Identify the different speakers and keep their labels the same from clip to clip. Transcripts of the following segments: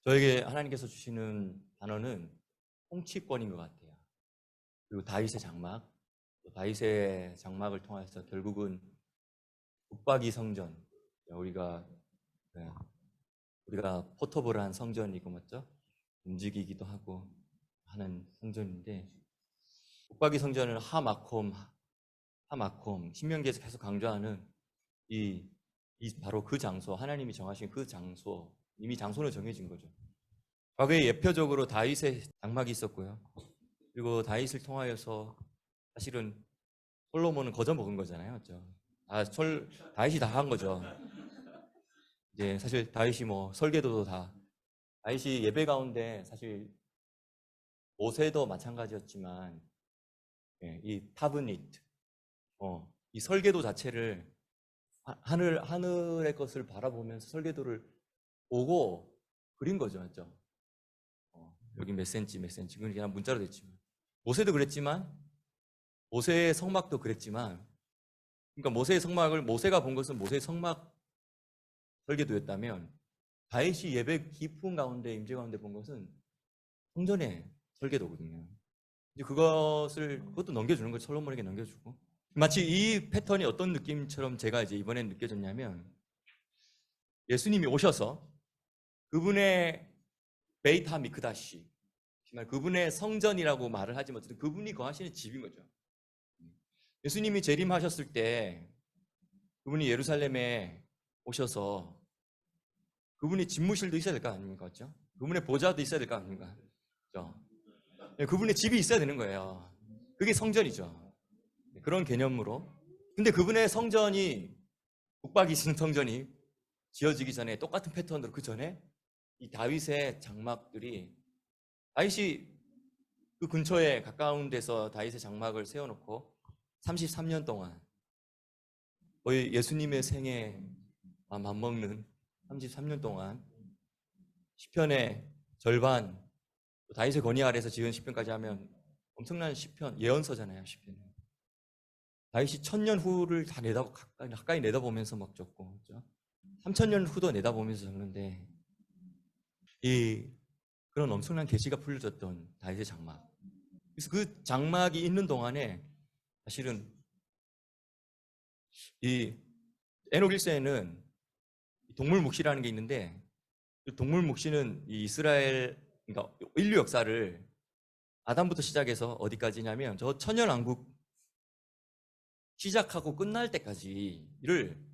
Speaker 1: 저에게 하나님께서 주시는 단어는 통치권인 것 같아요. 그리고 다윗의 장막, 다윗의 장막을 통해서 결국은 북박이 성전, 우리가 네, 우리가 포터블한 성전이고 맞죠? 움직이기도 하고 하는 성전인데, 북박이 성전을 하마콤 신명기에서 계속 강조하는 이 바로 그 장소, 하나님이 정하신 그 장소, 이미 장소는 정해진 거죠. 과거에 예표적으로 다윗의 장막이 있었고요. 그리고 다윗을 통하여서 사실은 솔로몬은 거저 먹은 거잖아요, 그렇죠? 다윗이 다 한 거죠. 이제 사실 다윗이 뭐 설계도도 다 다윗이 예배 가운데 사실 모세도 마찬가지였지만 이 타브닛, 이 설계도 자체를 하늘의 것을 바라보면서 설계도를 보고 그린 거죠, 맞죠? 여기 몇 센치, 그건 그냥 문자로 됐지만 모세도 그랬지만 모세의 성막도 그랬지만, 그러니까 모세의 성막을 모세가 본 것은 모세의 성막 설계도였다면 다윗이 예배 깊은 가운데 임재 가운데 본 것은 성전의 설계도거든요. 이제 그것도 넘겨주는 거죠. 솔로몬에게 넘겨주고. 마치 이 패턴이 어떤 느낌처럼 제가 이제 이번엔 느껴졌냐면, 예수님이 오셔서 그분의 베이트 하미크다시, 그분의 성전이라고 말을 하지만 어쨌든 그분이 거하시는 집인 거죠. 예수님이 재림하셨을 때 그분이 예루살렘에 오셔서 그분이 집무실도 있어야 될 거 아닙니까? 그렇죠? 그분의 보좌도 있어야 될 거 아닙니까? 그렇죠? 그분의 집이 있어야 되는 거예요. 그게 성전이죠. 그런 개념으로. 근데 그분의 성전이, 북박이 성전이 지어지기 전에 똑같은 패턴으로 그 전에 이 다윗의 장막들이, 다윗이 그 근처에 가까운 데서 다윗의 장막을 세워놓고 33년 동안 거의 예수님의 생에 맞먹는 33년 동안 시편의 절반, 다윗의 권위 아래서 지은 시편까지 하면 엄청난 시편, 예언서잖아요. 시편. 다윗이 1000년 후를 다 가까이 내다보면서 막 적고, 그렇죠? 3000년 후도 내다보면서 적는데, 그런 엄청난 계시가 풀려졌던 다윗의 장막. 그래서 그 장막이 있는 동안에 사실은 이 에녹 1세에는 동물 묵시라는 게 있는데, 동물 묵시는 이 이스라엘, 그러니까 인류 역사를 아담부터 시작해서 어디까지냐면 저 천년왕국 시작하고 끝날 때까지를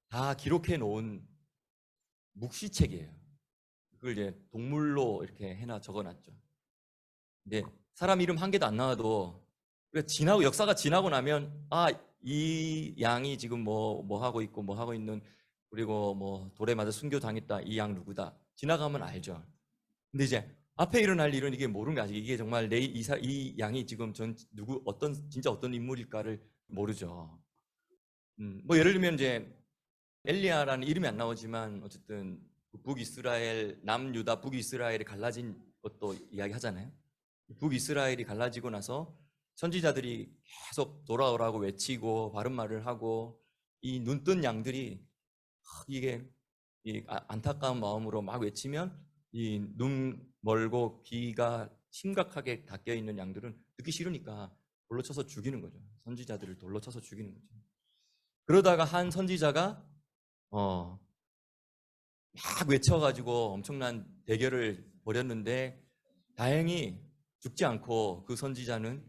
Speaker 1: 다 기록해 놓은 묵시책이에요. 그걸 이제 동물로 이렇게 적어놨죠. 근데 사람 이름 한 개도 안 나와도 역사가 지나고 나면 이 양이 지금 뭐 하고 있고 뭐 하고 있는, 그리고 뭐 돌에 맞아 순교당했다, 이 양 누구다 지나가면 알죠. 근데 이제 앞에 일어날 일은 이게 모르는 게 아직, 이게 정말 이 양이 지금 진짜 어떤 인물일까를 모르죠. 뭐 예를 들면 이제 엘리야라는 이름이 안 나오지만 어쨌든 북이스라엘, 남유다 북이스라엘이 갈라진 것도 이야기하잖아요. 북이스라엘이 갈라지고 나서 선지자들이 계속 돌아오라고 외치고 바른 말을 하고, 이 눈뜬 양들이 이게 안타까운 마음으로 막 외치면 이 눈 멀고 귀가 심각하게 닫혀 있는 양들은 듣기 싫으니까 돌로 쳐서 죽이는 거죠. 선지자들을 돌로 쳐서 죽이는 거죠. 그러다가 한 선지자가 막 외쳐가지고 엄청난 대결을 벌였는데, 다행히 죽지 않고 그 선지자는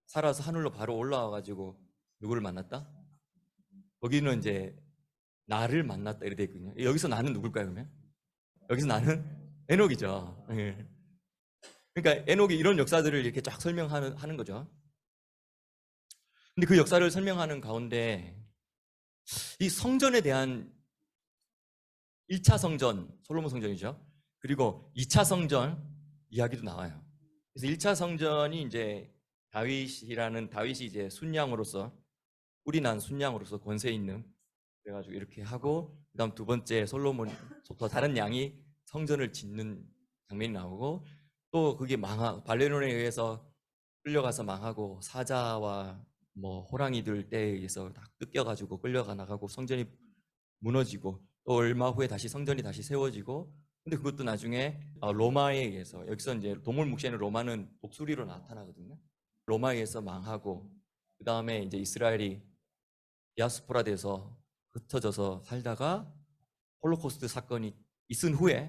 Speaker 1: 살아서 하늘로 바로 올라와가지고 누구를 만났다? 거기는 이제 나를 만났다 이렇게 돼 있거든요. 여기서 나는 누굴까요, 그러면? 여기서 나는 에녹이죠. 예. 그러니까 에녹이 이런 역사들을 이렇게 쫙 설명하는 거죠. 근데 그 역사를 설명하는 가운데 이 성전에 대한 1차 성전, 솔로몬 성전이죠. 그리고 2차 성전 이야기도 나와요. 그래서 1차 성전이 이제 다윗이 이제 순양으로서, 뿔이 난 순양으로서 권세 있는, 그래가지고 이렇게 하고, 그다음 두 번째 솔로몬, 더 다른 양이 성전을 짓는 장면이 나오고, 또 그게 발레론에 의해서 끌려가서 망하고, 사자와 뭐 호랑이들 때에 의해서 다 뜯겨가지고 끌려가 나가고 성전이 무너지고, 또 얼마 후에 다시 성전이 다시 세워지고, 근데 그것도 나중에 로마에 의해서, 여기서 이제 동물 묵시에는 로마는 독수리로 나타나거든요. 로마에 의해서 망하고, 그 다음에 이제 이스라엘이 디아스포라 돼서 흩어져서 살다가 홀로코스트 사건이 있은 후에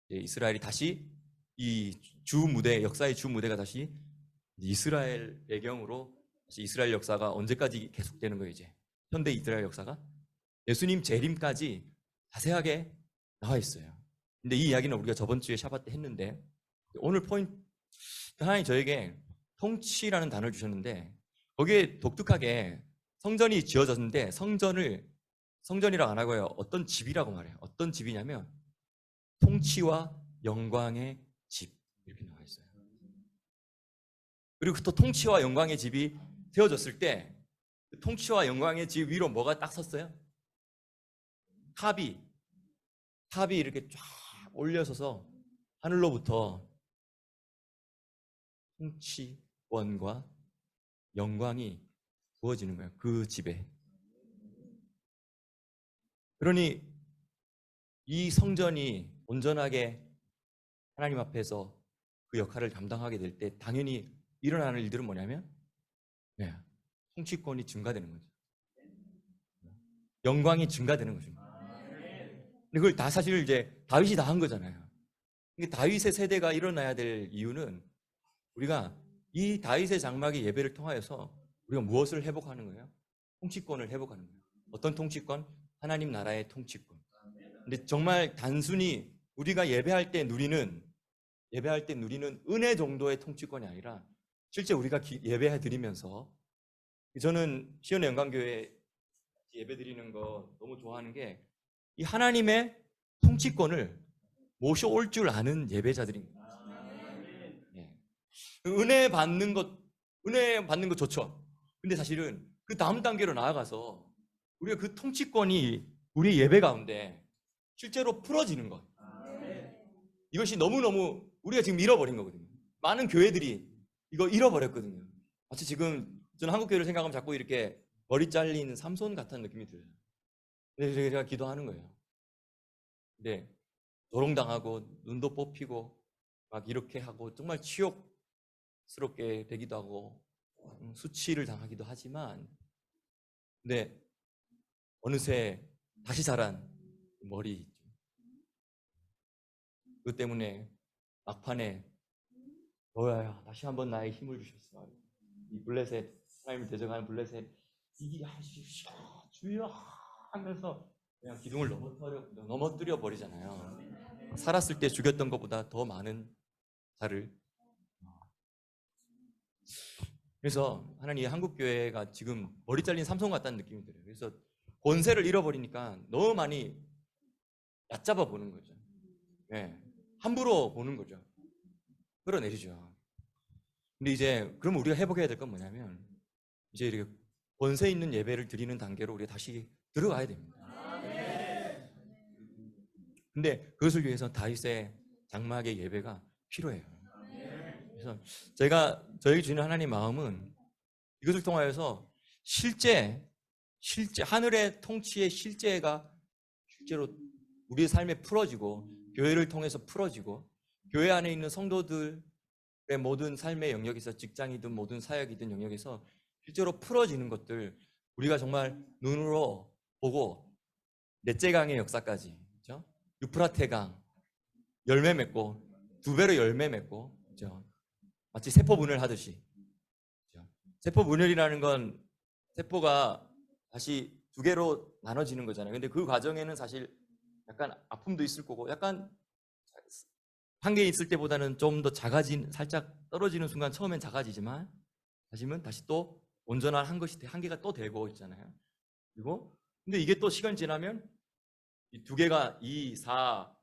Speaker 1: 이제 이스라엘이 다시 이 주 무대, 역사의 주 무대가 다시 이스라엘 배경으로 다시 이스라엘 역사가 언제까지 계속되는 거예요. 이제 현대 이스라엘 역사가 예수님 재림까지 자세하게 나와 있어요. 근데 이 이야기는 우리가 저번 주에 샤bat 때 했는데, 오늘 포인트, 하나님 저에게 통치라는 단어를 주셨는데, 거기에 독특하게 성전이 지어졌는데 성전이라고 안 하고요, 어떤 집이라고 말해요. 어떤 집이냐면 통치와 영광의 집, 이렇게 나와 있어요. 그리고 또 통치와 영광의 집이 세워졌을 때 그 통치와 영광의 집 위로 뭐가 딱 섰어요? 탑이 이렇게 쫙 올려서서 하늘로부터 통치권과 영광이 부어지는 거예요, 그 집에. 그러니 이 성전이 온전하게 하나님 앞에서 그 역할을 감당하게 될 때 당연히 일어나는 일들은 뭐냐면, 통치권이 증가되는 거죠. 영광이 증가되는 거죠. 근데 그걸 다 사실 이제 다윗이 다 한 거잖아요. 다윗의 세대가 일어나야 될 이유는, 우리가 이 다윗의 장막의 예배를 통하여서 우리가 무엇을 회복하는 거예요? 통치권을 회복하는 거예요. 어떤 통치권? 하나님 나라의 통치권. 근데 정말 단순히 우리가 예배할 때 누리는 은혜 정도의 통치권이 아니라, 실제 우리가 예배해 드리면서, 저는 시온의 영광교회 예배 드리는 거 너무 좋아하는 게, 이 하나님의 통치권을 모셔올 줄 아는 예배자들입니다. 은혜 받는 것 좋죠. 근데 사실은 그 다음 단계로 나아가서 우리가 그 통치권이 우리 예배 가운데 실제로 풀어지는 것, 이것이 너무너무 우리가 지금 잃어버린 거거든요. 많은 교회들이 이거 잃어버렸거든요. 마치 지금 저는 한국 교회를 생각하면 자꾸 이렇게 머리 잘린 삼손 같은 느낌이 들어요. 그래서 제가 기도하는 거예요. 근데 조롱당하고 눈도 뽑히고 막 이렇게 하고 정말 치욕스럽게 되기도 하고 수치를 당하기도 하지만, 근데 어느새 다시 자란 머리 있죠. 그 때문에 막판에 너야 다시 한번 나의 힘을 주셨어. 이 블레셋, 하나님을 대적하는 블레셋 이기하십시오 주여 하면서 그냥 기둥을 넘어뜨려 버리잖아요. 살았을 때 죽였던 것보다 더 많은 자를. 그래서 하나님, 한국교회가 지금 머리 잘린 삼손 같다는 느낌이 들어요. 그래서 권세를 잃어버리니까 너무 많이 얕잡아 보는 거죠. 함부로 보는 거죠. 끌어내리죠. 근데 이제 그럼 우리가 회복해야 될 건 뭐냐면, 이제 이렇게 권세 있는 예배를 드리는 단계로 우리가 다시 들어가야 됩니다. 근데 그것을 위해서 다윗의 장막의 예배가 필요해요. 그래서 저에게 주는 하나님 마음은, 이것을 통하여서 실제 하늘의 통치의 실제가 실제로 우리의 삶에 풀어지고, 교회를 통해서 풀어지고, 교회 안에 있는 성도들의 모든 삶의 영역에서, 직장이든 모든 사역이든 영역에서 실제로 풀어지는 것들, 우리가 정말 눈으로 보고, 넷째 강의 역사까지, 그렇죠? 유프라테 강 열매 맺고 2배로 열매 맺고, 그렇죠? 마치 세포 분열 하듯이, 그렇죠? 세포 분열이라는 건 세포가 다시 2개로 나눠지는 거잖아요. 근데 그 과정에는 사실 약간 아픔도 있을 거고, 약간 한 개 있을 때보다는 좀 더 살짝 떨어지는 순간 처음엔 작아지지만 다시 또 온전한 한 개가 또 되고 있잖아요. 그리고 근데 이게 또 시간 지나면 이 2개가 2, 4,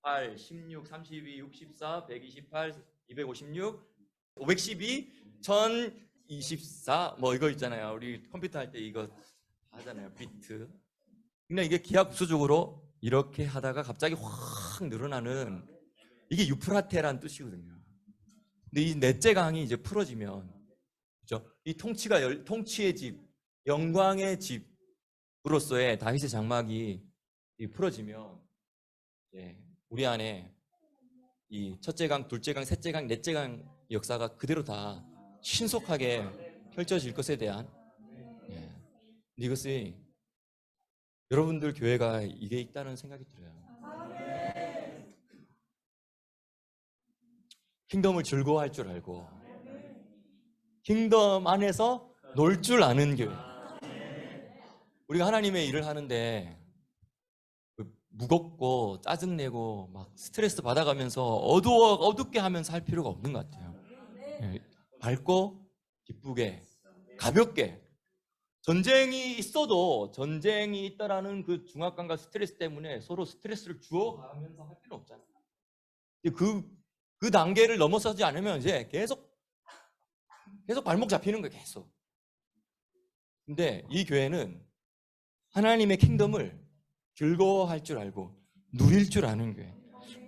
Speaker 1: 8, 16, 32, 64, 128, 256, 512, 1024 뭐 이거 있잖아요. 우리 컴퓨터 할 때 이거 하잖아요, 비트. 근데 이게 기하급수적으로 이렇게 하다가 갑자기 확 늘어나는, 이게 유프라테라는 뜻이거든요. 근데 이 넷째 강이 이제 풀어지면, 그렇죠? 이 통치의 집, 영광의 집으로서의 다윗의 장막이 풀어지면, 우리 안에 이 첫째 강, 둘째 강, 셋째 강, 넷째 강 역사가 그대로 다 신속하게 펼쳐질 것에 대한 예. 이것이 여러분들 교회가 이게 있다는 생각이 들어요. 킹덤을 즐거워할 줄 알고 킹덤 안에서 놀 줄 아는 교회. 우리가 하나님의 일을 하는데 무겁고 짜증내고 막 스트레스 받아가면서 어둡게 하면서 할 필요가 없는 것 같아요. 예, 밝고 기쁘게 가볍게 전쟁이 있어도 전쟁이 있다라는 그 중압감과 스트레스 때문에 서로 스트레스를 주어가면서 할 필요는 없잖아요. 그 단계를 넘어서지 않으면 이제 계속 발목 잡히는 거예요. 계속. 근데 이 교회는 하나님의 킹덤을 즐거워할 줄 알고 누릴 줄 아는 교회,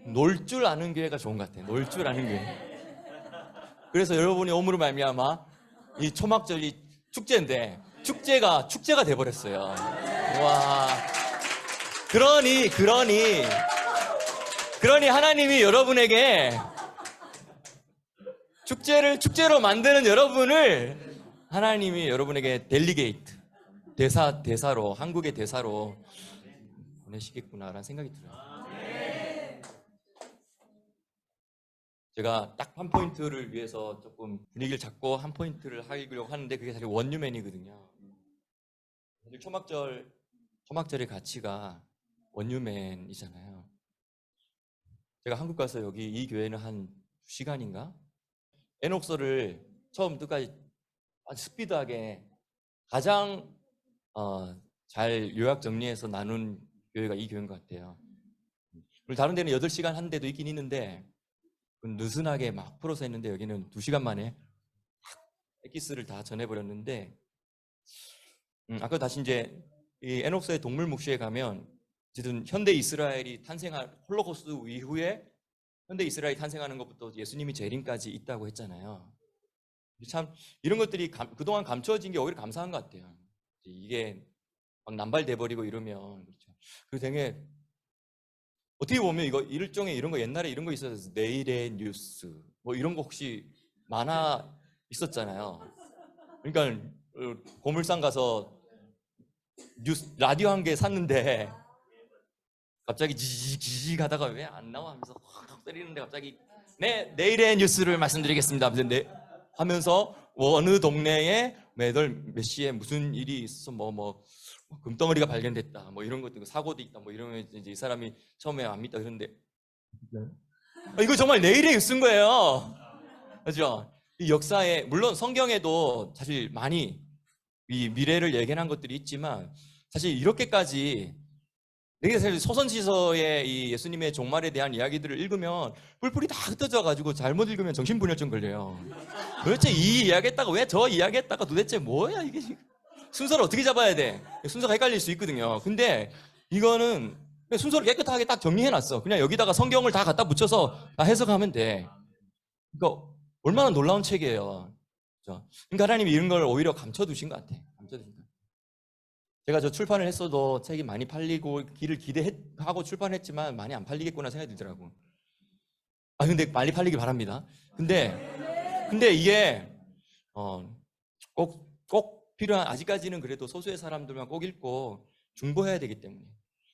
Speaker 1: 놀 줄 아는 교회가 좋은 것 같아요. 놀 줄 아는 교회. 그래서 여러분이 오므로 말미암아 이 초막절이 축제인데 축제가 돼버렸어요. 와, 그러니 하나님이 여러분에게 축제로 만드는 여러분을 하나님이 여러분에게 델리게이트 대사로 한국의 대사로 보내시겠구나라는 생각이 들어요. 제가 딱 한 포인트를 위해서 조금 분위기를 잡고 한 포인트를 하려고 하는데 그게 사실 원유맨이거든요. 사실 초막절의 가치가 원유맨이잖아요. 제가 한국 가서 여기 이 교회는 한 2시간인가? 에녹서를 처음부터 끝까지 아주 스피드하게 가장 잘 요약 정리해서 나눈 교회가 이 교회인 것 같아요. 다른 데는 8시간 한 데도 있긴 있는데 느슨하게 막 풀어서 했는데 여기는 2시간 만에 엑기스를 다 전해버렸는데 아까 다시 이제 이 에녹서의 동물 묵시에 가면 어쨌든 현대 이스라엘이 탄생한 홀로코스트 이후에 현대 이스라엘이 탄생하는 것부터 예수님이 재림까지 있다고 했잖아요. 참 이런 것들이 그동안 감춰진 게 오히려 감사한 것 같아요. 이게 막 남발돼 버리고 이러면 그렇죠. 그리고 되게 어떻게 보면 일종의 이런 거 옛날에 이런 거 있었어요. 내일의 뉴스 뭐 이런 거 혹시 만화 있었잖아요. 그러니까 고물상 가서 뉴스 라디오 한 개 샀는데 갑자기 지직 하다가 왜 안 나와 하면서 확 때리는데 갑자기 네 내일의 뉴스를 말씀드리겠습니다 하면서 어느 동네에 몇 시에 무슨 일이 있어 뭐 금덩어리가 발견됐다 뭐 이런 것도 사고도 있다 뭐 이러면 이제 이 사람이 처음에 안 믿다 그러는데 이거 정말 내일의 뉴스인 거예요. 그렇죠? 이 역사에 물론 성경에도 사실 많이 이 미래를 예견한 것들이 있지만 사실 이렇게까지 되게 사실 소선지서의 이 예수님의 종말에 대한 이야기들을 읽으면 뿔뿔이 다 흩어져가지고 잘못 읽으면 정신분열증 걸려요. 도대체 이 이야기했다가 왜 저 이야기했다가 도대체 뭐야 이게 순서를 어떻게 잡아야 돼? 순서가 헷갈릴 수 있거든요. 근데 이거는 순서를 깨끗하게 딱 정리해놨어. 그냥 여기다가 성경을 다 갖다 붙여서 다 해석하면 돼. 그러니까 얼마나 놀라운 책이에요. 그러니까 하나님이 이런 걸 오히려 감춰두신 것 같아. 감춰두신 것 같아. 제가 저 출판을 했어도 책이 많이 팔리고 길을 기대하고 출판했지만 많이 안 팔리겠구나 생각이 들더라고. 근데 많이 팔리길 바랍니다. 근데 이게 꼭 필요한 아직까지는 그래도 소수의 사람들만 꼭 읽고 중보해야 되기 때문에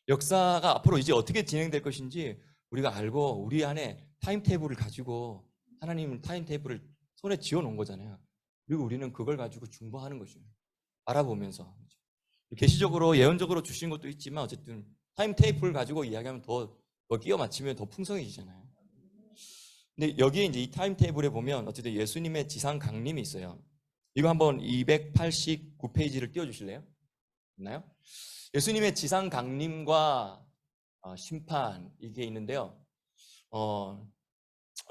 Speaker 1: 역사가 앞으로 이제 어떻게 진행될 것인지 우리가 알고 우리 안에 타임테이블을 가지고 하나님은 타임테이블을 손에 쥐어놓은 거잖아요. 그리고 우리는 그걸 가지고 중보하는 거죠. 알아보면서 계시적으로 예언적으로 주신 것도 있지만 어쨌든 타임테이블을 가지고 이야기하면 더 끼워 맞추면 더 풍성해지잖아요. 근데 여기에 이제 이 타임테이블에 보면 어쨌든 예수님의 지상 강림이 있어요. 이거 한번 289페이지를 띄워주실래요? 있나요? 예수님의 지상 강림과 심판 이게 있는데요.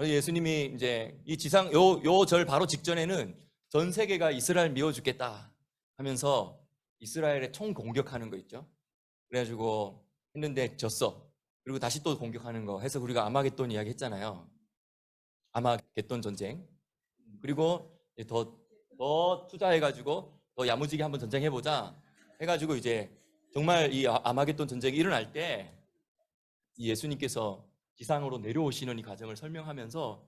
Speaker 1: 예수님이 이제 이 지상 요 절 바로 직전에는 전 세계가 이스라엘 미워 죽겠다 하면서 이스라엘에 총 공격하는 거 있죠. 그래가지고 했는데 졌어. 그리고 다시 또 공격하는 거 해서 우리가 아마겟돈 이야기 했잖아요. 아마겟돈 전쟁. 그리고 더 투자해가지고 더 야무지게 한번 전쟁해보자 해가지고 이제 정말 이 아마겟돈 전쟁이 일어날 때 이 예수님께서 지상으로 내려오시는 이 과정을 설명하면서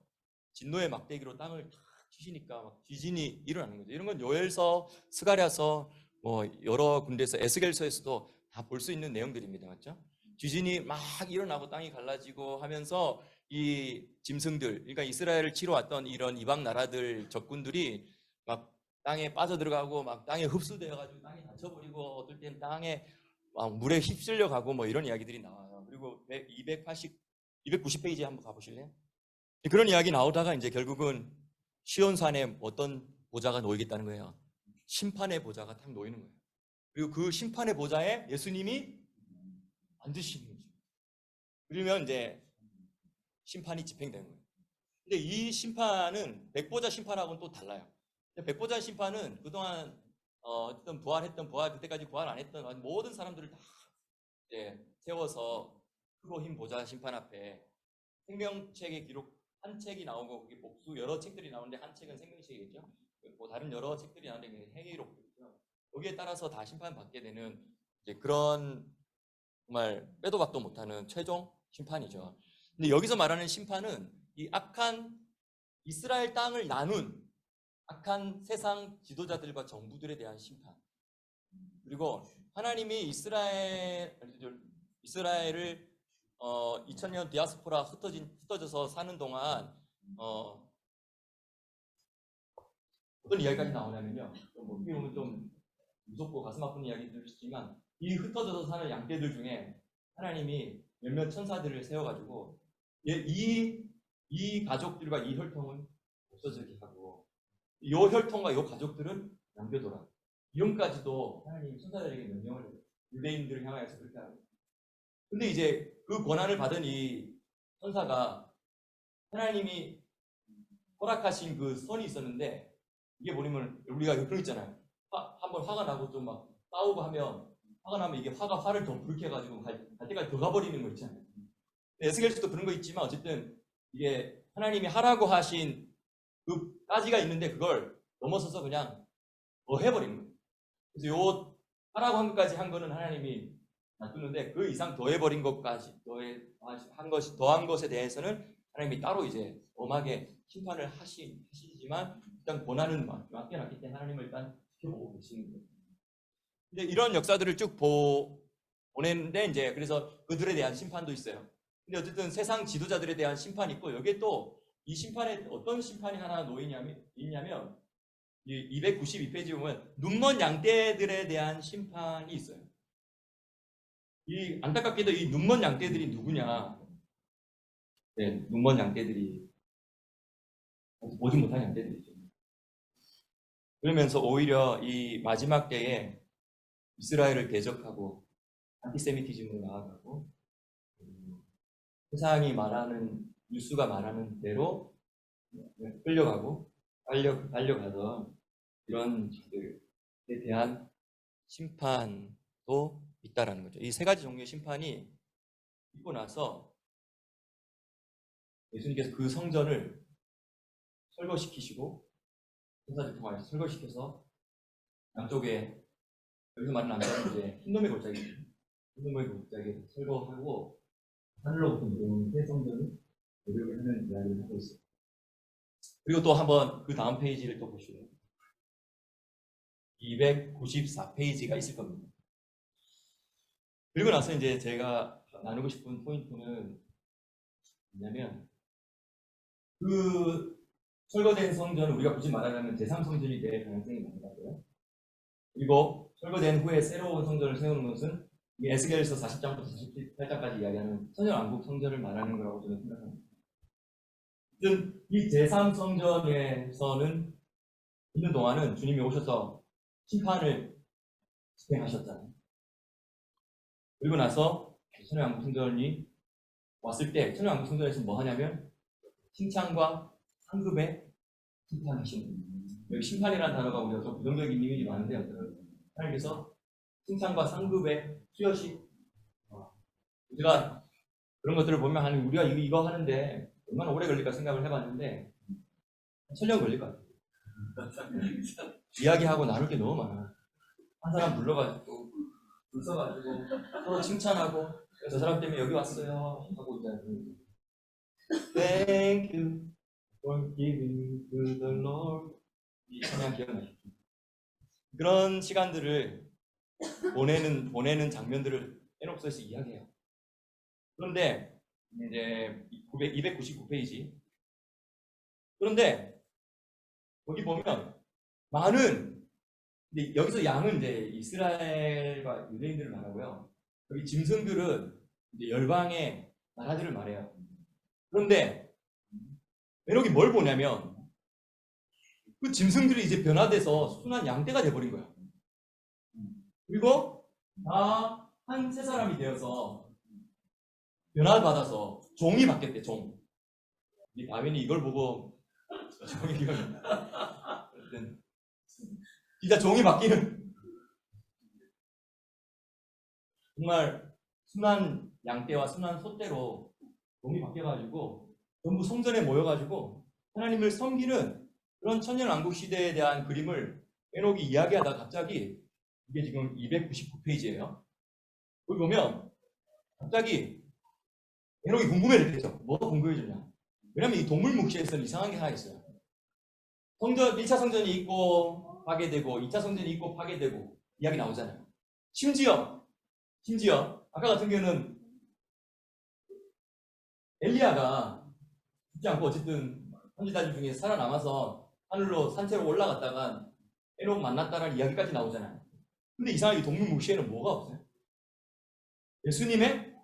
Speaker 1: 진노의 막대기로 땅을 탁 치시니까 막 지진이 일어나는 거죠. 이런 건 요엘서, 스가랴서, 뭐 여러 군데서 에스겔서에서도 다 볼 수 있는 내용들입니다. 맞죠? 지진이 막 일어나고 땅이 갈라지고 하면서 이 짐승들, 그러니까 이스라엘을 치러 왔던 이런 이방 나라들 적군들이 막 땅에 빠져들어가고 막 땅에 흡수되어 가지고 땅에 닫혀버리고 어떨 땐 땅에 막 물에 휩쓸려 가고 뭐 이런 이야기들이 나와요. 그리고 290페이지에 한번 가보실래요? 그런 이야기 나오다가 이제 결국은 시온산에 어떤 보좌가 놓이겠다는 거예요. 심판의 보좌가 딱 놓이는 거예요. 그리고 그 심판의 보좌에 예수님이 앉으시는 거죠. 그러면 이제 심판이 집행되는 거예요. 근데 이 심판은 백보자 심판하고는 또 달라요. 백보자 심판은 그동안 어떤 부활했던 부활, 그때까지 부활 안 했던 모든 사람들을 다 이제 세워서 크고 흰 보좌 심판 앞에 생명책의 기록 한 책이 나오고 그게 복수 여러 책들이 나오는데 한 책은 생명책이겠죠. 뭐 다른 여러 책들이 나오는데 행위록이죠. 거기에 따라서 다 심판받게 되는 이제 그런 정말 빼도 박도 못하는 최종 심판이죠. 근데 여기서 말하는 심판은 이 악한 이스라엘 땅을 나눈 악한 세상 지도자들과 정부들에 대한 심판. 그리고 하나님이 이스라엘을 2000년 디아스포라 흩어져서 사는 동안 어떤 이야기까지 나오냐면요. 뭐 어떻게 보면 좀 무섭고 가슴 아픈 이야기들이지만 이 흩어져서 사는 양떼들 중에 하나님이 몇몇 천사들을 세워가지고 이 가족들과 이 혈통은 없어지게 하고 이 혈통과 이 가족들은 남겨둬라. 이런까지도 하나님이 천사들에게 명령을 해요. 유대인들을 향하여서 그렇게 하고. 근데 이제 그 권한을 받은 이 천사가 하나님이 허락하신 그 선이 있었는데 이게 뭐냐면 우리가 그런 있잖아요. 한번 화가 나고 좀 막 싸우고 하면 화가 나면 이게 화를 더 불게 해가지고 갈 때까지 더 가버리는 거 있잖아요. 에스겔서도 그런 거 있지만 어쨌든 이게 하나님이 하라고 하신 그 까지가 있는데 그걸 넘어서서 그냥 더 해버리는 거예요. 그래서 요 하라고 한 것까지 한 거는 하나님이 놔두는데 그 이상 더해버린 것까지 더한 것에 대해서는 하나님이 따로 이제 엄하게 심판을 하시지만 일단 권한은 맡겨놨기 때문에 하나님을 일단 지켜보고 계시는 거예요. 근데 이런 역사들을 쭉 보내는데 이제 그래서 그들에 대한 심판도 있어요. 근데 어쨌든 세상 지도자들에 대한 심판이 있고 여기에 또 이 심판에 어떤 심판이 하나 있냐면 이 292페이지 보면 눈먼 양떼들에 대한 심판이 있어요. 이 안타깝게도 이 눈먼 양떼들이 누구냐? 네, 눈먼 양떼들이 보지 못한 양떼들이죠. 그러면서 오히려 이 마지막 때에 이스라엘을 대적하고 안티세미티즘으로 나아가고 세상이 말하는 뉴스가 말하는 대로 끌려가고 달려가던 이런 자들에 대한 심판도 있다라는 거죠. 이 세 가지 종류의 심판이 있고 나서 예수님께서 그 성전을 설거시키시고 천사들 통하여서 설거시켜서 양쪽에 여기서 말하는 양쪽은 이제 흰놈의 골짜기 설거하고 하늘로부터 내려오는 새 성전을 예배를 하는 이야기를 하고 있어요. 그리고 또 한번 그 다음 페이지를 또 보시면 294페이지가 있을 겁니다. 그리고 나서 이제 제가 나누고 싶은 포인트는 뭐냐면 그 철거된 성전을 우리가 굳이 말하자면 제3성전이 될 가능성이 많다고요. 그리고 철거된 후에 새로운 성전을 세우는 것은 에스겔서 40장부터 48장까지 이야기하는 천연왕국 성전을 말하는 거라고 저는 생각합니다. 이 제3성전에서는 있는 동안은 주님이 오셔서 심판을 집행하셨잖아요. 그리고 나서 천연왕국 성전이 왔을 때 천연왕국 성전에서 뭐 하냐면 칭찬과 상급에 심판하시는 거예요. 여기 심판이라는 단어가 우리가 좀 부정적인 이미지 많은데 하나님께서 칭찬과 상급의 수여식 우리가 그런 것들을 보면 하나님 우리가 이거 하는데 얼마나 오래 걸릴까 생각을 해봤는데 1000년 걸릴 것 같아요. 이야기하고 나눌 게 너무 많아. 한 사람 불러가지고 불 써가지고 서로 칭찬하고 저 사람 때문에 여기 왔어요 하고 있잖아요. Thank you for giving to the Lord. 이 찬양 기억나시죠? 그런 시간들을 보내는 장면들을 에녹서에서 이야기해요. 그런데 이제 299페이지. 그런데 여기 보면 많은, 근데 여기서 양은 이제 이스라엘과 유대인들을 말하고요. 여기 짐승들은 이제 열방의 나라들을 말해요. 그런데 에녹이 뭘 보냐면 그 짐승들이 이제 변화돼서 순한 양떼가 돼버린 거야. 그리고 다 한 세 사람이 되어서 변화를 받아서 종이 바뀌었대. 종. 이 다윈이 이걸 보고 종이 기억이 진짜 종이 바뀌는, 정말 순한 양떼와 순한 소떼로 종이 바뀌어가지고 전부 성전에 모여가지고 하나님을 섬기는 그런 천년왕국 시대에 대한 그림을 에녹이 이야기하다 갑자기, 이게 지금 299페이지예요. 여기 보면 갑자기 에녹이 궁금해졌겠죠. 뭐가 궁금해졌냐? 왜냐면 이 동물 묵시에서는 이상한 게 하나 있어요. 성전, 1차 성전이 있고 파괴되고 2차 성전이 있고 파괴되고 이야기 나오잖아요. 심지어 아까 같은 경우는 엘리야가 죽지 않고 어쨌든 선지자들 중에 살아남아서 하늘로 산채로 올라갔다가 에녹 만났다라는 이야기까지 나오잖아요. 근데 이상하게 동물 묵시에는 뭐가 없어요? 예수님의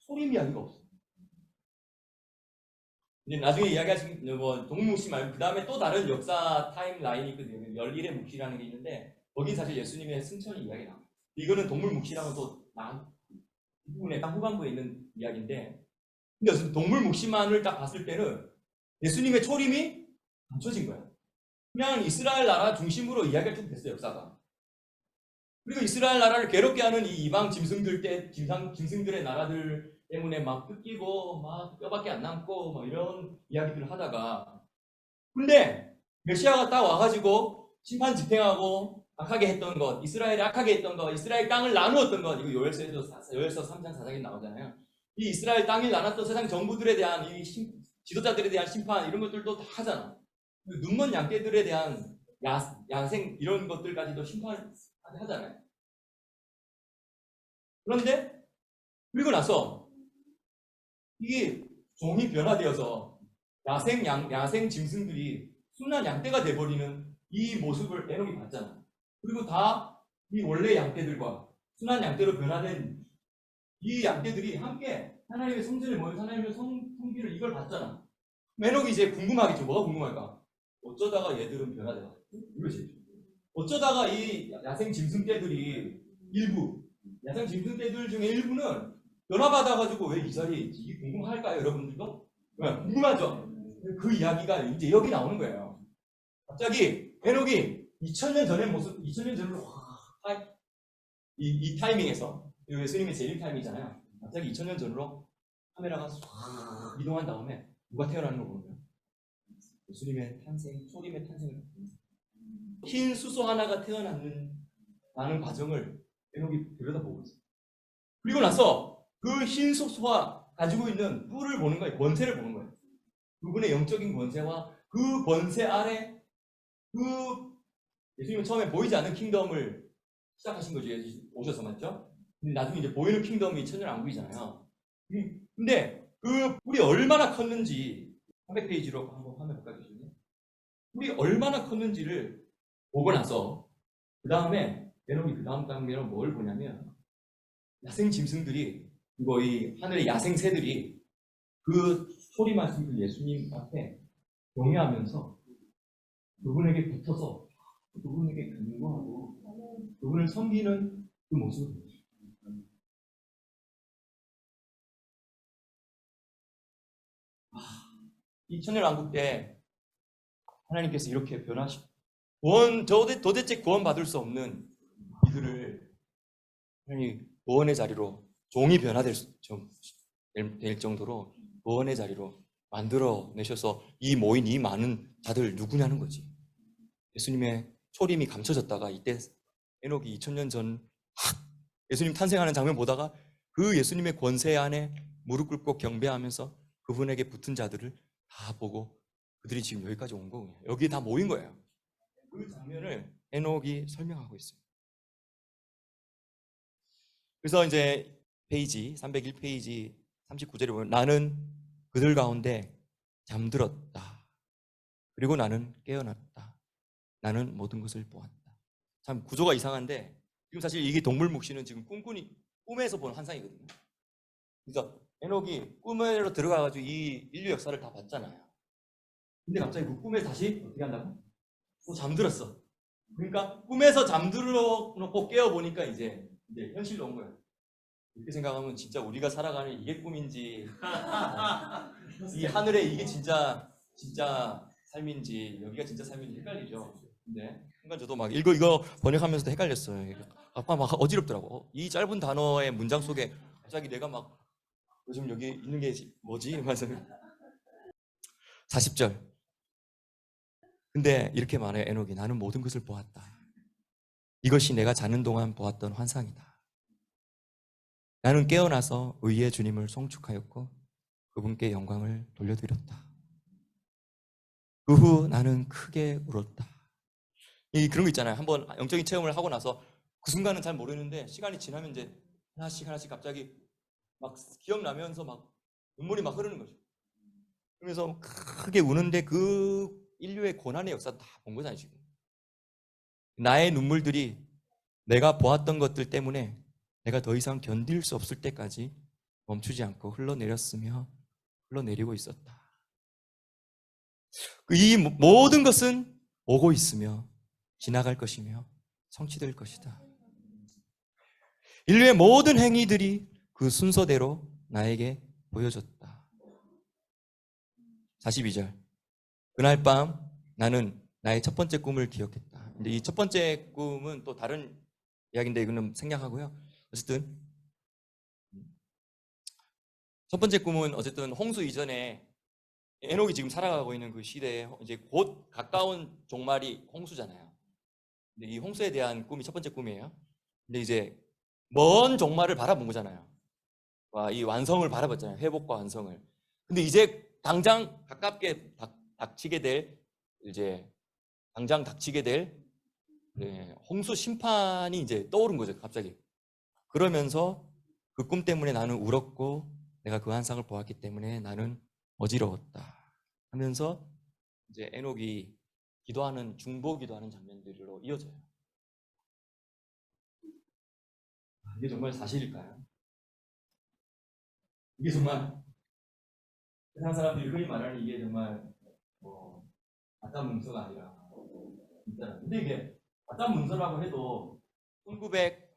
Speaker 1: 소림 이야기가 없어요. 이제 나중에 이야기하신 뭐 동물 묵시 말고 그 다음에 또 다른 역사 타임라인이 있거든요. 열일의 묵시라는 게 있는데 거긴 사실 예수님의 승천이 이야기 나와요. 이거는 동물 묵시랑은 또 이 부분에 딱 후반부에 있는 이야기인데, 근데 동물 묵시만을 딱 봤을 때는 예수님의 초림이 감춰진 거야. 그냥 이스라엘 나라 중심으로 이야기가 쭉 됐어요, 역사가. 그리고 이스라엘 나라를 괴롭게 하는 이 이방 짐승들의 나라들 때문에 막 뜯기고 막 뼈밖에 안 남고 막 이런 이야기들을 하다가, 근데 메시아가 딱 와가지고 심판 집행하고 악하게 했던 것, 이스라엘이 악하게 했던 것, 이스라엘 땅을 나누었던 것, 이거 요엘서 3장 4장에 나오잖아요. 이 이스라엘 땅을 나눴던 세상 정부들에 대한 이 지도자들에 대한 심판 이런 것들도 다 하잖아. 눈먼 양떼들에 대한 야생 이런 것들까지도 심판을 하잖아요. 그런데 그리고 나서 이게 종이 변화되어서 야생 짐승들이 순한 양떼가 돼버리는 이 모습을 에녹이 봤잖아. 그리고 다 이 원래 양떼들과 순한 양떼로 변화된 이 양떼들이 함께 하나님의 성전에 모여서 하나님의 성기를 이걸 봤잖아. 에녹이 이제 궁금하겠죠. 뭐가 궁금할까? 어쩌다가 얘들은 변화되나? 이거지. 어쩌다가 이 야생 짐승떼들이 야생 짐승떼들 중에 일부는 변화받아가지고 왜 이 자리에 있지? 이게 궁금할까요, 여러분들도? 궁금하죠? 그 이야기가 이제 여기 나오는 거예요. 갑자기 에녹이 2000년 전의 모습, 2000년 전으로 이 타이밍에서, 예수님의 재림 타이밍이잖아요. 갑자기 2000년 전으로 카메라가 쏙 이동한 다음에 누가 태어나는 거 보면 예수님의 탄생, 초림의 탄생을, 흰 수소 하나가 태어나는 과정을 에녹이 들여다보고 있어요. 그리고 나서 그 흰 수소가 가지고 있는 뿔을 보는 거예요. 권세를 보는 거예요. 그분의 영적인 권세와 그 권세 아래 예수님은 처음에 보이지 않는 킹덤을 시작하신 거죠. 오셔서, 맞죠? 근데 나중에 이제 보이는 킹덤이 천년왕국이잖아요. 근데 그 뿔이 얼마나 컸는지 300페이지로 한번 화면 바꿔주시면, 뿔이 얼마나 컸는지를 보고 나서 그 다음에 에녹이 그 다음 단계로 뭘 보냐면 야생 짐승들이, 그리고 이 하늘의 야생 새들이 그 소리 말씀 예수님 앞에 경외하면서 그분에게 붙어서 그분에게 근거하고 그분을 섬기는 그 모습을 보여요. 이 천년왕국 때 하나님께서 이렇게 도대체 구원받을 수 없는 이들을 하나님 구원의 자리로, 종이 변화될 정도로 구원의 자리로 만들어 내셔서 이 모인 이 많은 자들 누구냐는 거지. 예수님의 초림이 감춰졌다가 이때 에녹이 2000년 전 예수님 탄생하는 장면 보다가 그 예수님의 권세 안에 무릎 꿇고 경배하면서 그분에게 붙은 자들을 다 보고 그들이 지금 여기까지 온 거예요. 여기 다 모인 거예요. 그 장면을 에녹이 설명하고 있어요. 그래서 이제 페이지 301페이지 39절에 보면 나는 그들 가운데 잠들었다. 그리고 나는 깨어났다. 나는 모든 것을 보았다. 참 구조가 이상한데 지금 사실 이게 동물 묵시는 지금 꿈에서 본 환상이거든요. 그래서 에녹이 꿈으로 들어가가지고 이 인류 역사를 다 봤잖아요. 근데 갑자기 그 꿈에 다시 어떻게 한다고? 또 잠들었어. 그러니까 꿈에서 잠들어 놓고 깨어보니까 이제 현실로 온 거예요. 이렇게 생각하면 진짜 우리가 살아가는 이게 꿈인지 이 하늘에 이게 진짜 삶인지 여기가 진짜 삶인지 헷갈리죠. 근데 순간 저도 막 이거 번역하면서도 헷갈렸어요. 아까 막 어지럽더라고. 이 짧은 단어의 문장 속에 갑자기 내가 막 요즘 여기 있는 게 뭐지? 하면서 40절. 근데 이렇게 말해 에녹이 나는 모든 것을 보았다. 이것이 내가 자는 동안 보았던 환상이다. 나는 깨어나서 의의 주님을 송축하였고 그분께 영광을 돌려드렸다. 그 후 나는 크게 울었다. 그런 거 있잖아요. 한번 영적인 체험을 하고 나서 그 순간은 잘 모르는데 시간이 지나면 이제 하나씩 갑자기 막 기억나면서 막 눈물이 막 흐르는 거죠. 그러면서 크게 우는데 그 인류의 고난의 역사 다 본 거잖아요. 지금 나의 눈물들이 내가 보았던 것들 때문에 내가 더 이상 견딜 수 없을 때까지 멈추지 않고 흘러내리고 있었다. 이 모든 것은 오고 있으며 지나갈 것이며 성취될 것이다. 인류의 모든 행위들이 그 순서대로 나에게 보여졌다. 42절. 그날 밤 나는 나의 첫 번째 꿈을 기억했다. 근데 이 첫 번째 꿈은 또 다른 이야기인데 이거는 생략하고요. 어쨌든 첫 번째 꿈은 어쨌든 홍수 이전에 에녹이 지금 살아가고 있는 그 시대에 이제 곧 가까운 종말이 홍수잖아요. 근데 이 홍수에 대한 꿈이 첫 번째 꿈이에요. 근데 이제 먼 종말을 바라본 거잖아요. 이 완성을 바라봤잖아요. 회복과 완성을. 근데 이제 당장 가깝게 닥치게 될 이제 당장 닥치게 될 홍수 심판이 이제 떠오른 거죠. 갑자기. 그러면서 그 꿈 때문에 나는 울었고 내가 그 환상을 보았기 때문에 나는 어지러웠다 하면서 이제 에녹이 기도하는 중보 기도하는 장면들로 이어져요. 이게 정말 사실일까요? 이게 정말 세상 사람들이 흔히 말하는 이게 정말 뭐 가짜 문서가 아니라 진짜. 근데 이게 가짜 문서라고 해도 1900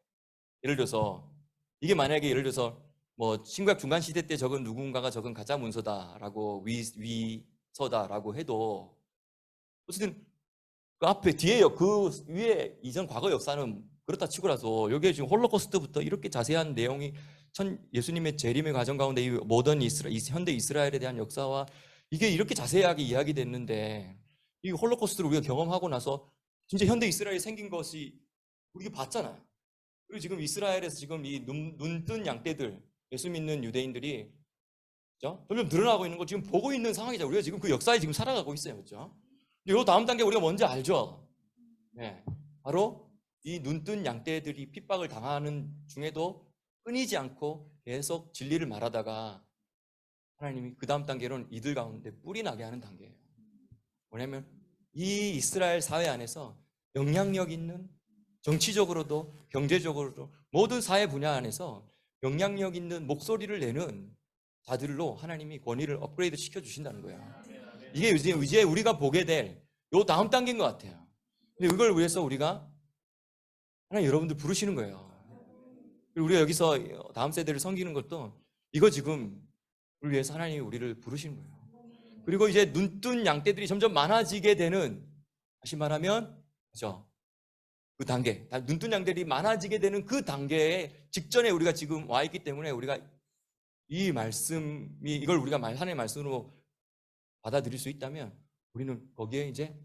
Speaker 1: 예를 들어서 이게 만약에 예를 들어서 뭐 신구약 중간 시대 때 적은 누군가가 적은 가짜 문서다라고 위서다라고 해도 어쨌든 그 앞에 뒤에 그 위에 이전 과거 역사는 그렇다 치고라서 여기에 지금 홀로코스트부터 이렇게 자세한 내용이 예수님의 재림의 과정 가운데 이 모던 현대 이스라엘에 대한 역사와 이게 이렇게 자세하게 이야기됐는데 이 홀로코스트를 우리가 경험하고 나서 진짜 현대 이스라엘이 생긴 것이 우리가 봤잖아요. 그리고 지금 이스라엘에서 지금 이 눈뜬 양떼들 예수 믿는 유대인들이 그렇죠? 점점 늘어나고 있는 거 지금 보고 있는 상황이죠. 우리가 지금 그 역사에 지금 살아가고 있어요. 그렇죠? 근데 이 다음 단계 우리가 뭔지 알죠? 네. 바로 이 눈뜬 양떼들이 핍박을 당하는 중에도 끊이지 않고 계속 진리를 말하다가 하나님이 그 다음 단계로는 이들 가운데 뿔이 나게 하는 단계예요. 뭐냐면 이 이스라엘 사회 안에서 영향력 있는 정치적으로도 경제적으로도 모든 사회 분야 안에서 영향력 있는 목소리를 내는 자들로 하나님이 권위를 업그레이드 시켜주신다는 거예요. 이게 이제 우리가 보게 될 요 다음 단계인 것 같아요. 근데 이걸 위해서 우리가 하나님 여러분들 부르시는 거예요. 그리고 우리가 여기서 다음 세대를 섬기는 것도 이거 지금 우리 위해서 하나님이 우리를 부르시는 거예요. 그리고 이제 눈뜬 양떼들이 점점 많아지게 되는, 다시 말하면 그죠? 그 단계, 눈뜬 양떼들이 많아지게 되는 그 단계에 직전에 우리가 지금 와 있기 때문에 우리가 이 말씀이 이걸 우리가 하나님의 말씀으로 받아들일 수 있다면 우리는 거기에 이제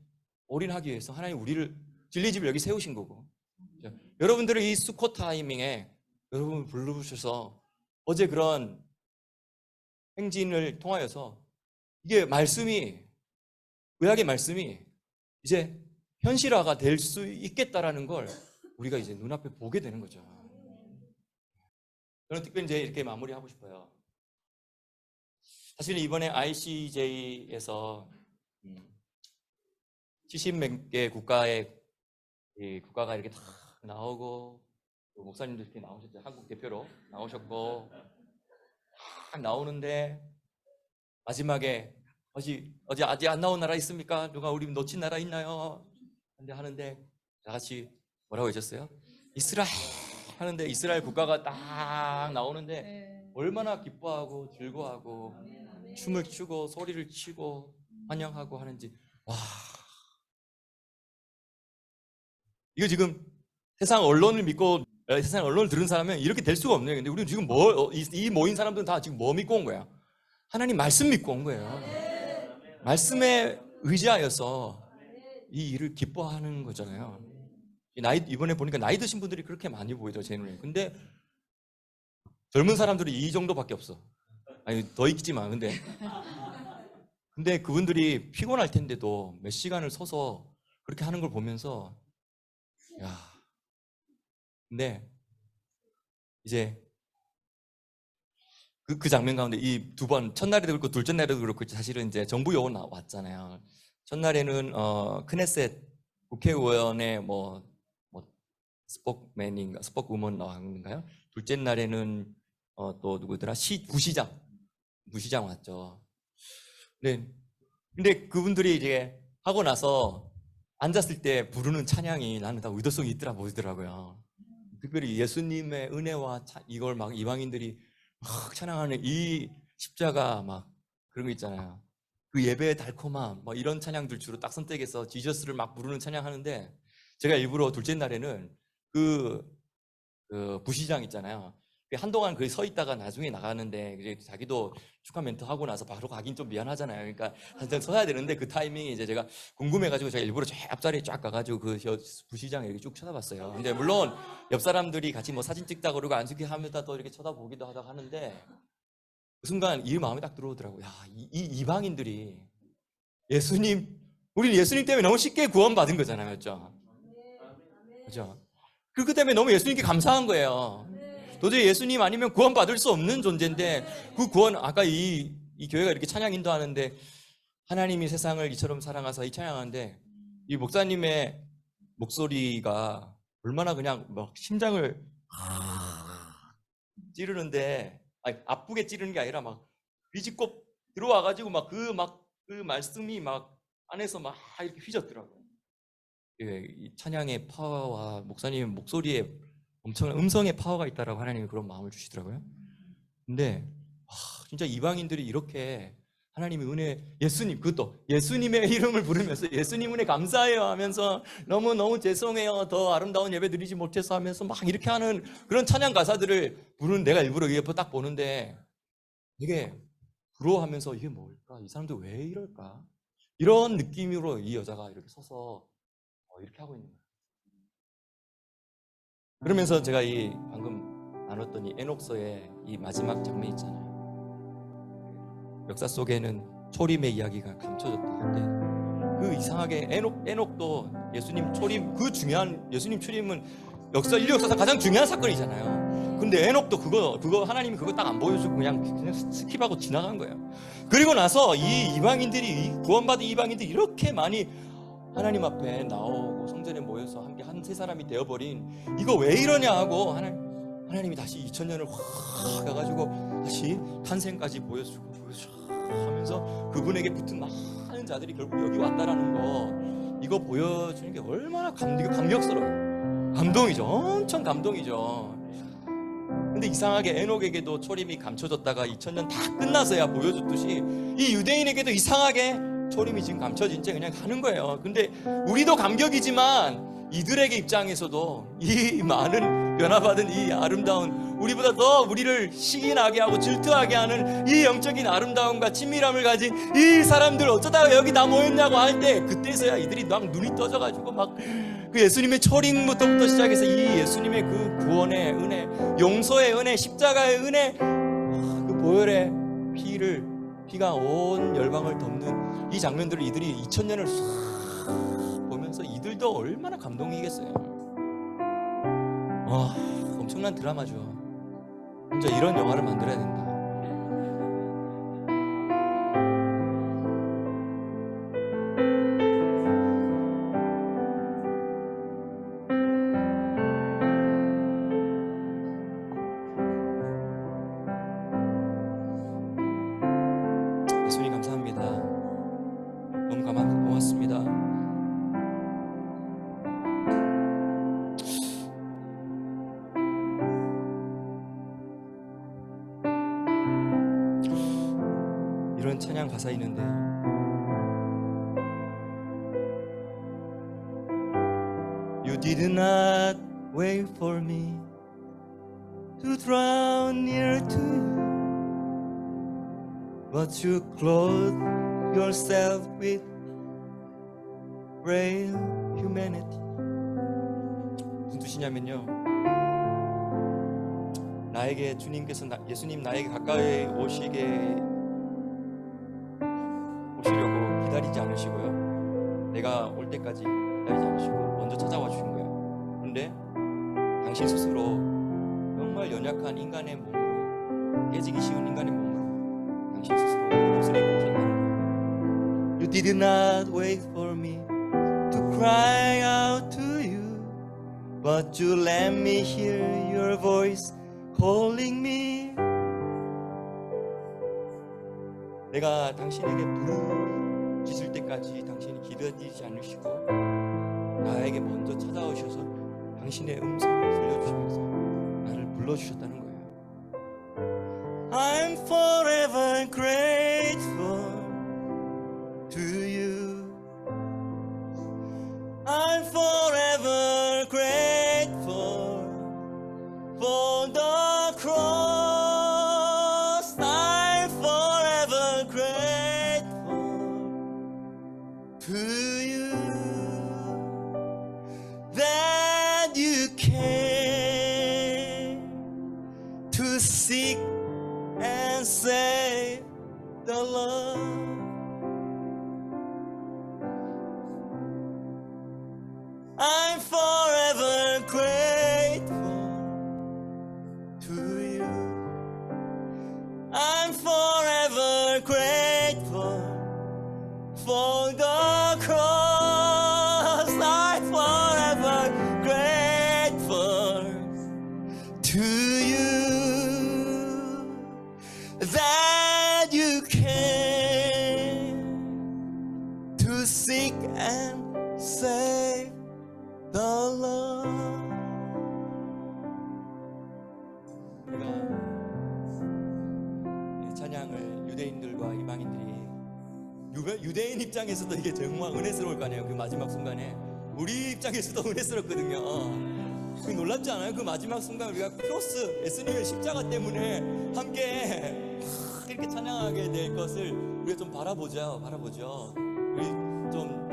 Speaker 1: 올인하기 위해서 하나님 우리를 진리집을 여기 세우신 거고, 여러분들의 이 수코 타이밍에 여러분을 부르셔서 어제 그런 행진을 통하여서 이게 말씀이, 구약의 말씀이 이제 현실화가 될 수 있겠다라는 걸 우리가 이제 눈앞에 보게 되는 거죠. 저는 특별히 이제 이렇게 마무리하고 싶어요. 사실 이번에 ICJ에서 70몇 개 국가의 국가가 이렇게 다 나오고, 목사님도 이렇게 나오셨죠. 한국 대표로 나오셨고, 딱 나오는데 마지막에 어제 아직 안 나온 나라 있습니까? 누가 우리 놓친 나라 있나요? 근데 하는데 다 같이 뭐라고 하셨어요? 이스라엘 하는데, 이스라엘 국가가 딱 나오는데 얼마나 기뻐하고 즐거워하고 춤을 추고 소리를 치고 환영하고 하는지. 와, 이거 지금 세상 언론을 믿고 세상 언론을 들은 사람은 이렇게 될 수가 없네요. 근데 우리는 지금 이 모인 사람들은 다 지금 뭐 믿고 온 거야? 하나님 말씀 믿고 온 거예요. 말씀에 의지하여서 이 일을 기뻐하는 거잖아요. 이번에 보니까 나이 드신 분들이 그렇게 많이 보이더라고요, 제 눈에. 근데 젊은 사람들이 이 정도밖에 없어. 아니, 더 있지만. 근데 그분들이 피곤할 텐데도 몇 시간을 서서 그렇게 하는 걸 보면서, 야, 근데 이제 그 장면 가운데 이 두 번, 첫날에도 그렇고 둘째 날에도 그렇고, 사실은 이제 정부 요원 왔잖아요. 첫날에는 크네셋 국회의원의 스포크우먼 나왔는가요? 둘째 날에는 또 누구더라? 부시장 왔죠. 네. 근데 그분들이 이제 하고 나서 앉았을 때 부르는 찬양이 나는 다 의도성이 있더라 보이더라고요. 특별히 예수님의 은혜와 이걸 막 이방인들이 막 찬양하는 이 십자가 막 그런 거 있잖아요. 그 예배의 달콤함, 뭐 이런 찬양들 주로 딱 선택해서 지저스를 막 부르는 찬양하는데, 제가 일부러 둘째 날에는 그 부시장 있잖아요. 한동안 거기 서 있다가 나중에 나가는데, 이제 자기도 축하 멘트 하고 나서 바로 가긴 좀 미안하잖아요. 그러니까 한참 서야 되는데, 그 타이밍이 이제 제가 궁금해가지고 제가 일부러 앞자리에 쫙 가가지고 그 부시장을 이렇게 쭉 쳐다봤어요. 근데 물론 옆 사람들이 같이 뭐 사진 찍자 그러고 앉게 하면서 또 이렇게 쳐다보기도 하다가 하는데, 그 순간 이 마음이 딱 들어오더라고요. 야, 이 이방인들이 우리는 예수님 때문에 너무 쉽게 구원받은 거잖아요. 맞죠? 그죠? 그 때문에 너무 예수님께 감사한 거예요. 도저히 예수님 아니면 구원받을 수 없는 존재인데, 그 구원, 아까 이 교회가 이렇게 찬양 인도하는데, 하나님이 세상을 이처럼 사랑하사 이 찬양하는데, 이 목사님의 목소리가 얼마나 그냥 막 심장을 찌르는데, 아니, 아프게 찌르는 게 아니라 막 비집고 들어와가지고 그 말씀이 막 안에서 막 이렇게 휘젓더라고요. 이 찬양의 파워와 목사님의 목소리에 엄청난 음성의 파워가 있다라고 하나님이 그런 마음을 주시더라고요. 근데 진짜 이방인들이 이렇게 하나님의 은혜, 그것도 예수님의 이름을 부르면서 예수님 은혜 감사해요 하면서 너무 죄송해요, 더 아름다운 예배 드리지 못해서 하면서 막 이렇게 하는 그런 찬양 가사들을 부르는, 내가 일부러 옆에 딱 보는데 되게 부러워하면서, 이게 뭘까? 이 사람들 왜 이럴까? 이런 느낌으로 이 여자가 이렇게 서서 이렇게 하고 있는 거예요. 그러면서 제가 방금 나눴던 이 에녹서의 이 마지막 장면 있잖아요. 역사 속에는 초림의 이야기가 감춰졌다. 근데 그 이상하게 에녹도 예수님 초림, 예수님 초림은 인류 역사상 가장 중요한 사건이잖아요. 근데 에녹도 그거 하나님이 그거 딱 안 보여주고 그냥 스킵하고 지나간 거예요. 그리고 나서 이 구원받은 이방인들이 이렇게 많이 하나님 앞에 나오고 성전에 모여서 함께 한 세 사람이 되어버린, 이거 왜 이러냐 하고 하나님이 다시 2000년을 확 가가지고 다시 탄생까지 보여주고 하면서 그분에게 붙은 많은 자들이 결국 여기 왔다라는 거, 이거 보여주는 게 얼마나 감격스러워요. 감동이죠. 엄청 감동이죠. 근데 이상하게 에녹에게도 초림이 감춰졌다가 2000년 다 끝나서야 보여줬듯이, 이 유대인에게도 이상하게 초림이 지금 감춰진 채 그냥 가는 거예요. 근데 우리도 감격이지만 이들에게 입장에서도 이 많은 변화받은 이 아름다운, 우리보다 더 우리를 시기나게 하고 질투하게 하는 이 영적인 아름다움과 친밀함을 가진 이 사람들 어쩌다가 여기 다 모였냐고 할 때, 그때서야 이들이 막 눈이 떠져가지고 막 그 예수님의 초림부터 시작해서 이 예수님의 그 구원의 은혜, 용서의 은혜, 십자가의 은혜, 그 보혈의 피가 온 열방을 덮는 이 장면들을 이들이 2000년을 싹 보면서 이들도 얼마나 감동이겠어요. 와, 엄청난 드라마죠. 진짜 이런 영화를 만들어야 된다. 예수님 감사합니다. 너무 고맙습니다. 이런 찬양 가사 있는데 You did not wait for me to draw near to you, but you clothed yourself with frail humanity. 무슨 뜻이냐면요, 나에게 주님께서 예수님 나에게 가까이 오시려고 기다리지 않으시고요, 내가 올 때까지 기다리지 않으시고 먼저 찾아와 주신 거예요. 그런데 당신 스스로 정말 연약한 인간의 몸으로, 깨지기 쉬운 인간의 몸으로 당신 스스로 몫을 입고 오셨다는 거예요. You did not wait for me to cry out to you, but you let me hear your voice calling me. 내가 당신에게 부르짖을 때까지 당신이 기다리지 않으시고 나에게 먼저 찾아오셔서 당신의 음성을 들려주시면서 나를 불러주셨다는 거예요. I'm forever grateful to you. I'm forever grateful for the cross. I'm forever grateful to you that you came to seek and save the lost. I'm forever grateful to you. I'm forever grateful for the cross. I'm forever grateful to you that you came to seek and save the Lord. 우리가 이 찬양을 유대인들과 이방인들이, 유대인 입장에서도 이게 정말 은혜스러울 거 아니에요. 그 마지막 순간에 우리 입장에서도 은혜스럽거든요. 그 놀랍지 않아요? 그 마지막 순간 우리가 크로스, 예수님의 십자가 때문에 함께 이렇게 찬양하게 될 것을 우리가 좀 바라보죠. 우리 좀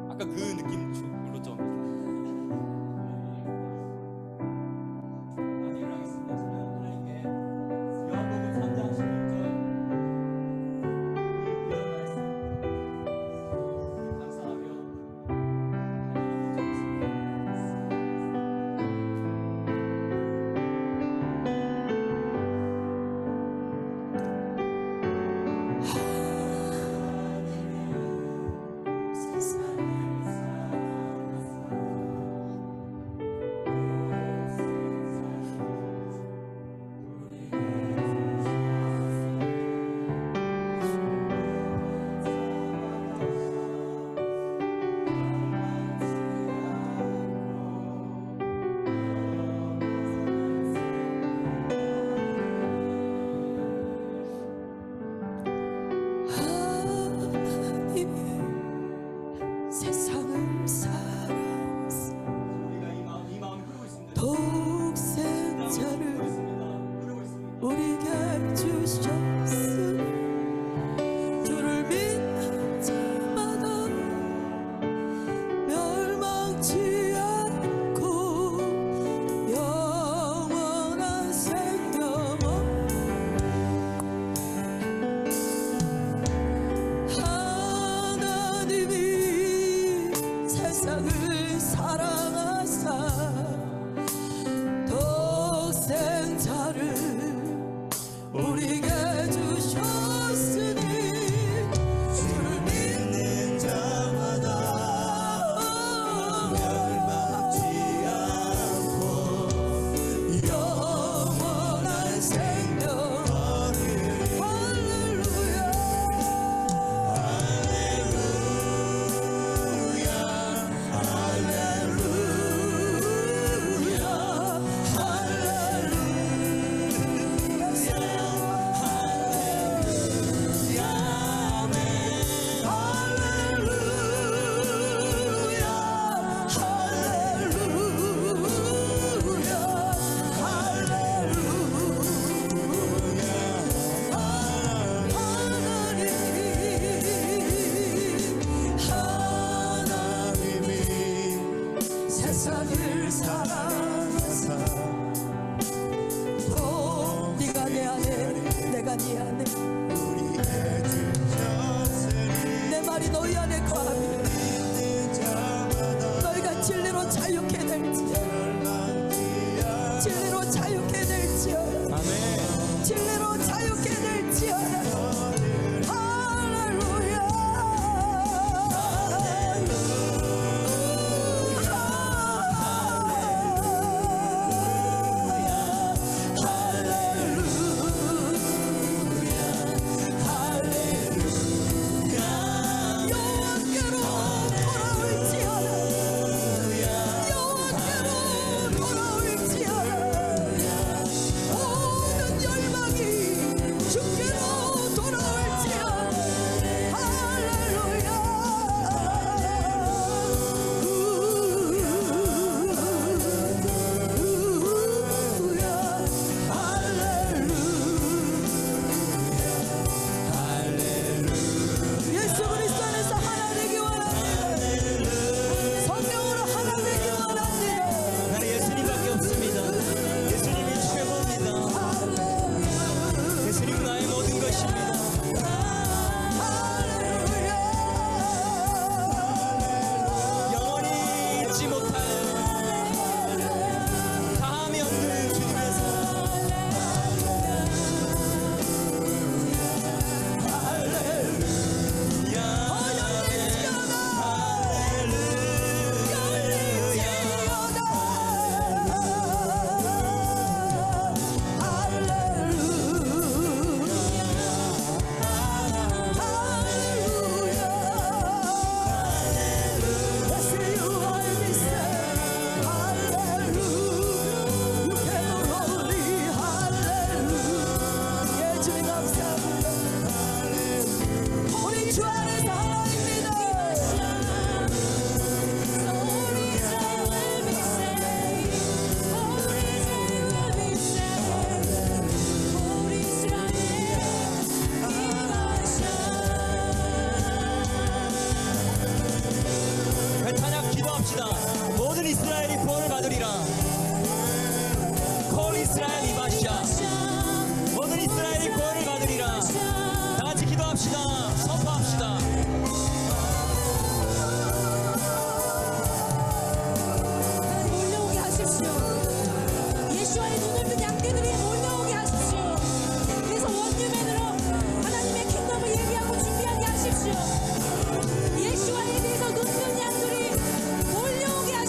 Speaker 1: 아까 그 느낌으로 좀 일어나겠습니다. 하나님께 요한복음 3장 16절 감사하며
Speaker 2: 부활이 너희 안에 거하며 너희가 진리로 자유케 될지어다. 진리로 자유케 될지어다.
Speaker 1: 아멘.
Speaker 2: 진리로 자유케 될지어다. 할렐루야. 여호와께로 돌아올지어다. 여호와께로 돌아올지어다. 모든 열망이 주께로 돌아올지어다. 할렐루야. 예수 그리스도 안에서 하나 되기 원합니다. 성령으로 하나 되기 원합니다.
Speaker 3: 나는 예수님밖에 없습니다. 예수님이 최고입니다. 예수님 나의 모든 것입니다. 영원히 잊지 못할 다함이 없는 주님에서 우리 주 안에서 하나입니다. 찬양 기도합시다. 모든 이스라엘이 구원을 받으리라. 콜 이스라엘 이바샤. 모든 이스라엘이 구원을 받으리라. 다 같이 기도합시다. 선포합시다.
Speaker 2: 몰려오게 하십시오. 예수와의 눈을 뜬 양떼들이 몰려오게 하십시오. 그래서 원유맨으로 하나님의 킹덤을 예비하고 준비하게 하십시오. 예수와에 대해서 눈뜬 양들이 몰려오게 하십시오.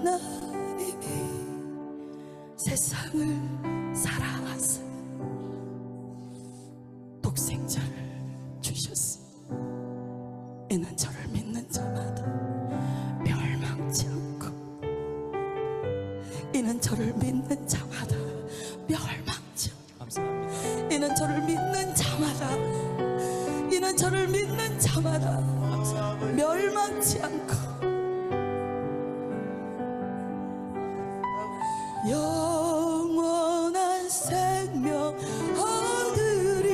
Speaker 2: 하나님이 세상을 사랑하사 독생자를 주셨으니 이는 저를 믿는 자마다 멸망치 않고 이는 저를 믿는 자마다 멸망치 않고
Speaker 1: 감사합니다.
Speaker 2: 이는 저를 믿는 자마다 이는 저를 믿는 자마다 멸망치 않고 영원한 생명 얻으리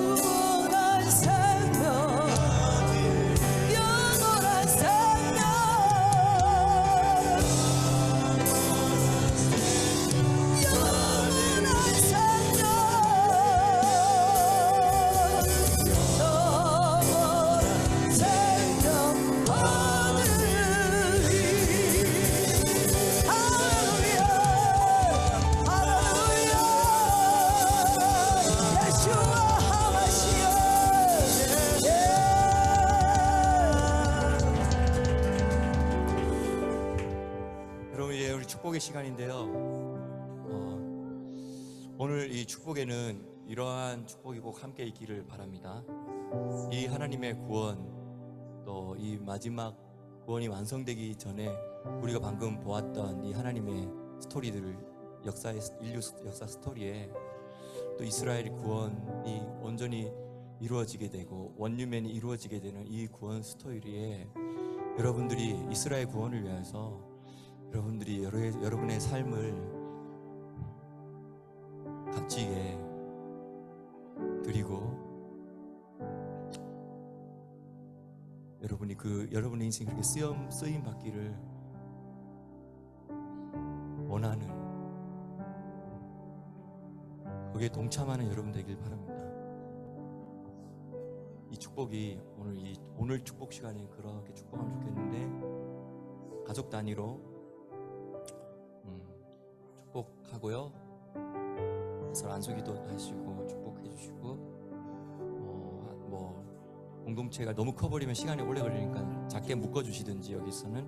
Speaker 2: 영원한 생명 영원한 생명 영원한 생명 영원한 생명 얻으리 할렐루야 할렐루야 예수와 하마시오
Speaker 1: 여러분, 이제 우리 축복의 시간인데요. 오늘 이 축복에는 이러한 축복이 꼭 함께 있기를 바랍니다. 이 하나님의 구원, 또 이 마지막 구원이 완성되기 전에 우리가 방금 보았던 이 하나님의 스토리들을 인류 역사 스토리에 또 이스라엘의 구원이 온전히 이루어지게 되고 원유맨이 이루어지게 되는 이 구원 스토리에 여러분들이 이스라엘 구원을 위해서 여러분들이 여러분의 삶을 값지게 드리고 여러분의 인생이 그렇게 쓰임 받기를 원하는, 거기에 동참하는 여러분 되길 바랍니다. 이 축복이 오늘 축복 시간에 그렇게 축복하면 좋겠는데, 가족 단위로 축복하고요. 서로 안수기도 하시고 축복해 주시고, 공동체가 너무 커버리면 시간이 오래 걸리니까 작게 묶어 주시든지, 여기서는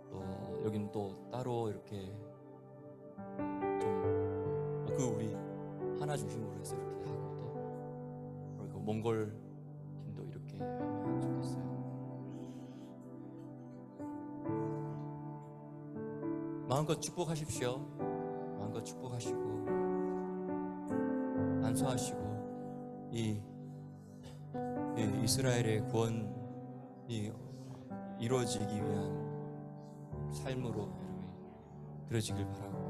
Speaker 1: 또 여기는 또 따로 이렇게 좀 우리 하나 중심으로 해서 이렇게 하고, 또 그리고 몽골 팀도 이렇게 하면 좋겠어요. 마음껏 축복하십시오. 마음껏 축복하시고 안수하시고 이 이스라엘의 구원이 이루어지기 위한 삶으로 여러분이 들어지길 바라고,